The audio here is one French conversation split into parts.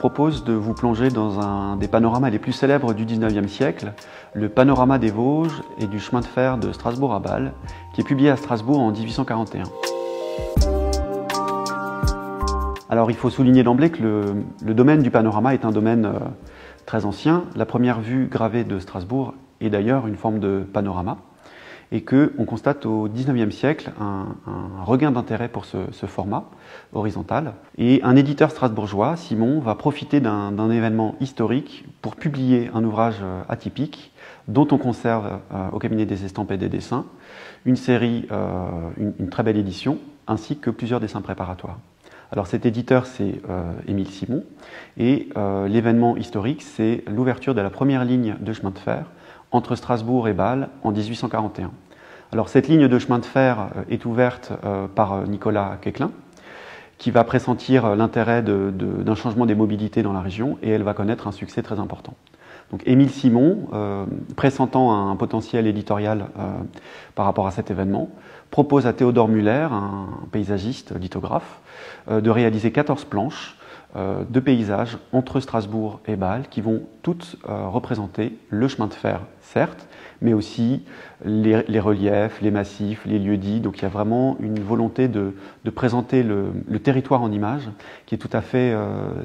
propose de vous plonger dans un des panoramas les plus célèbres du XIXe siècle, le panorama des Vosges et du chemin de fer de Strasbourg à Bâle, qui est publié à Strasbourg en 1841. Alors il faut souligner d'emblée que le domaine du panorama est un domaine très ancien. La première vue gravée de Strasbourg est d'ailleurs une forme de panorama, et qu'on constate au XIXe siècle un regain d'intérêt pour ce format horizontal. Et un éditeur strasbourgeois, Simon, va profiter d'un événement historique pour publier un ouvrage atypique dont on conserve au cabinet des estampes et des dessins une série, une très belle édition, ainsi que plusieurs dessins préparatoires. Alors cet éditeur, c'est Émile Simon, et l'événement historique, c'est l'ouverture de la première ligne de chemin de fer entre Strasbourg et Bâle en 1841. Alors cette ligne de chemin de fer est ouverte par Nicolas Quéclin, qui va pressentir l'intérêt d'un changement des mobilités dans la région, et elle va connaître un succès très important. Donc Émile Simon, pressentant un potentiel éditorial par rapport à cet événement, propose à Théodore Muller, un paysagiste lithographe, de réaliser 14 planches de paysages entre Strasbourg et Bâle qui vont toutes représenter le chemin de fer, certes, mais aussi les reliefs, les massifs, les lieux-dits. Donc il y a vraiment une volonté de présenter le territoire en images qui est tout à fait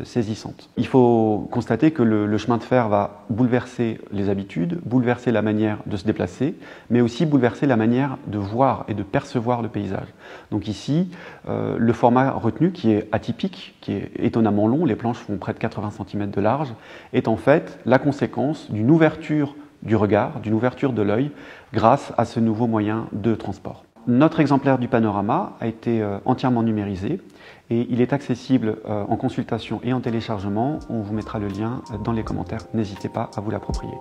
saisissante. Il faut constater que le chemin de fer va bouleverser les habitudes, bouleverser la manière de se déplacer, mais aussi bouleverser la manière de voir et de percevoir le paysage. Donc ici, le format retenu, qui est atypique, qui est étonnamment long, les planches font près de 80 cm de large, est en fait la conséquence d'une ouverture du regard, d'une ouverture de l'œil, grâce à ce nouveau moyen de transport. Notre exemplaire du panorama a été entièrement numérisé et il est accessible en consultation et en téléchargement. On vous mettra le lien dans les commentaires, n'hésitez pas à vous l'approprier.